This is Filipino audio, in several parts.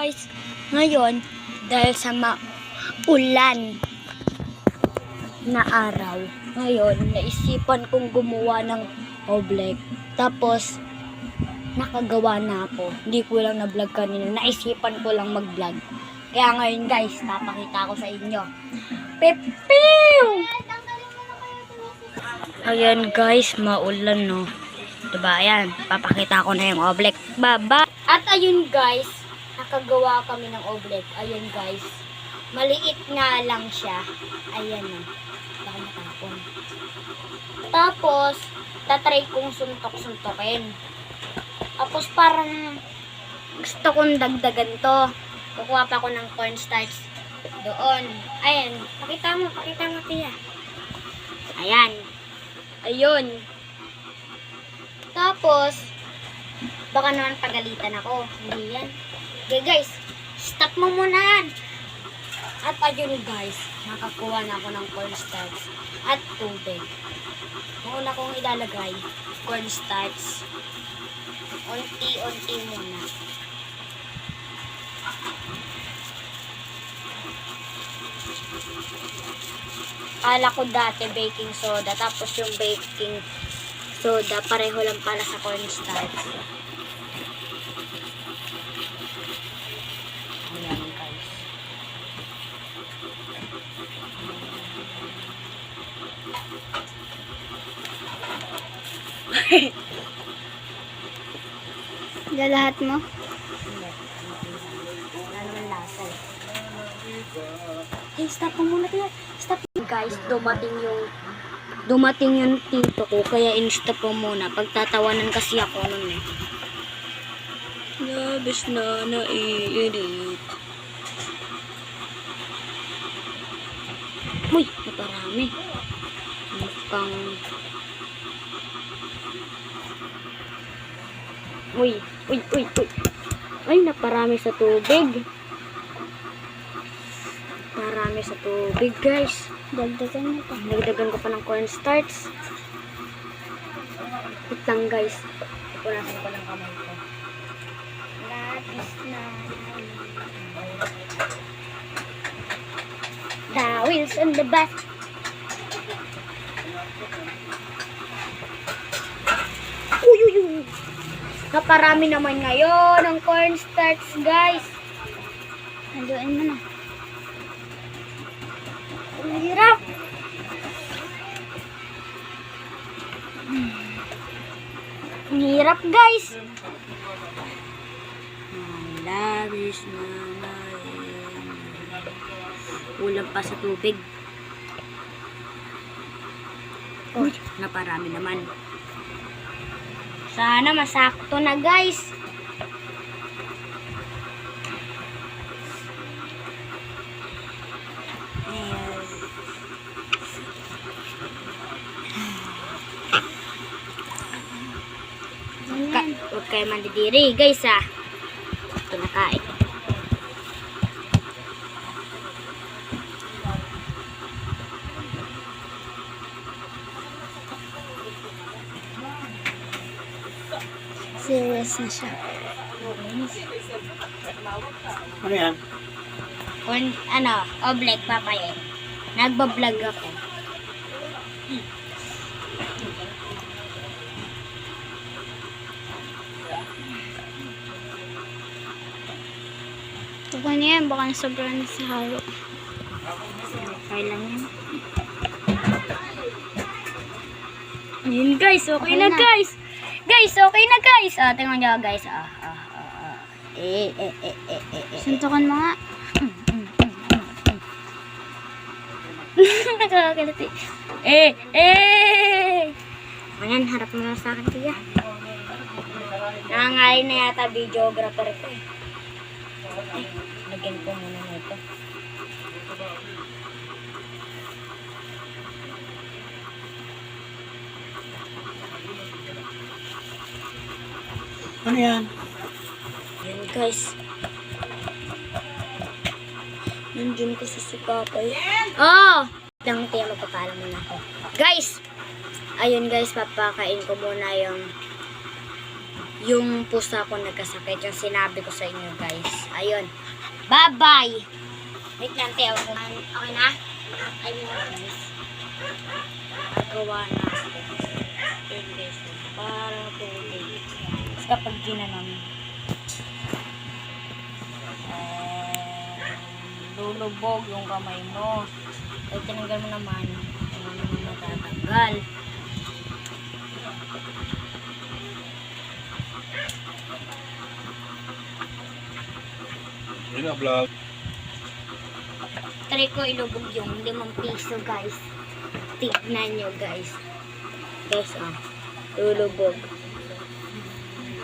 guys, ngayon dahil sa maulan na araw, ngayon naisipan kong gumawa ng oblek. Tapos nakagawa na ako. Hindi ko lang na-vlog kanina. Naisipan ko lang mag-vlog. Kaya ngayon guys, papakita ko sa inyo. Pepew! Ayan guys, maulan no. Diba, ayan, papakita ko na yung oblek. Baba! At ayun guys, nakagawa kami ng oblek. Ayun guys, maliit nga lang siya. Ayan o. Baka matapon. Tapos, tatry kong suntok-suntokin. Tapos parang gusto kong dagdagan to. Kukuha pa ako ng cornstarch doon. Ayan, pakita mo tiya. Ayan. Ayun. Tapos, baka naman pagalitan ako. Hindi yan. Okay guys, stop mo muna yan. At ayun guys, nakakuha na ako ng cornstarch at tubig. Ang una kong ilalagay, cornstarch. Unti-unti muna. Kala ko dati baking soda, tapos yung baking soda pareho lang pala sa cornstarch. Ayan guys. Lahat mo? Hindi. Wala naman lasa eh. Hey, stop mo muna tayo. Stop. Guys, dumating yung tito ko, kaya in-stop ko muna. Pagtatawanan kasi ako nun eh. Labis na naiinit. Uy, naparami. Mukhang... Uy. Ay, naparami sa tubig. Parami sa tubig, guys. Dagdagan mo pa. Nagdagan ko pa ng cornstarch. Wait lang, guys. Punasan ko lang kamay ko. Labis na. The wheels on the bus. Uy. Naparami naman ngayon ng cornstarch, guys. Haluin mo na. Ang hirap. Ang hirap, guys. Labis na ulam pa sa tubig. Uy, naparami naman. Sana masakto na, guys. Huwag kayo mandidiri, guys, ah. Kinakain. Serious na siya. Ano yan? Oblek papayin. Nagbablog ako. Tuko niya yan, baka sobrang sa halo. Okay lang yan. Ayun guys, okay na guys. Guys, okay na guys. Tingnan nyo guys. Suntukan mo nga. Nakakalit Ayan, harap mo lang sa akin tiya. Nangangain na yata videographer ko eh. Lagyan ko muna nito. Ano yan? Yan guys. Nandiyan ko sa sukapay. Lang tiya, magpapala muna ako. Guys! Ayun guys, papakain ko muna yung yung pusa ko nagkasakit, yung sinabi ko sa inyo guys. Ayun. Bye-bye! Wait lang, Teo. Okay na? I mean, guys. Nagawa na ako. 10 days. Para 2 days. Tapos kapag ginanon, lulubog yung kamay mo. Pag tinanggal mo naman, ano mo matatanggal. Yun na, vlog. Try ko ilubog yung 5 piso guys. Tignan nyo guys. Guys lulubog.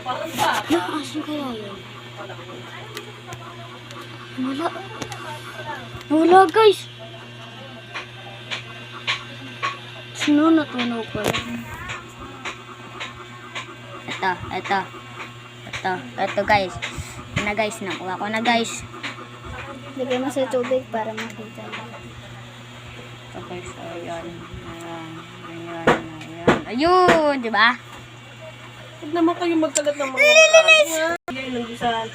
Asan kaya yun? Wala. Wala guys. Sino natunog ko lang? Ito guys. Na guys, nakuha ko na guys. Lagay mo sa tubig para makita mo. Okay, so ayan. Ayun, di ba? Huwag naman kayo magkalat ng mga marami. Yan, nagbisan.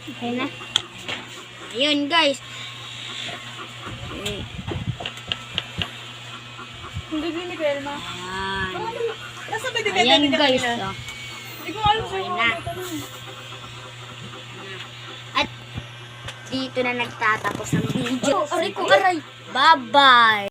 Okay na. Ayun, guys. Hindi din ni Belma. Ayan. Nasa ba din Ayan, niya guys. kanina? Oh. Hindi ko alam Okay sa'yo. na. At dito na nagtatapos ang video. Aray ko, aray. Bye-bye.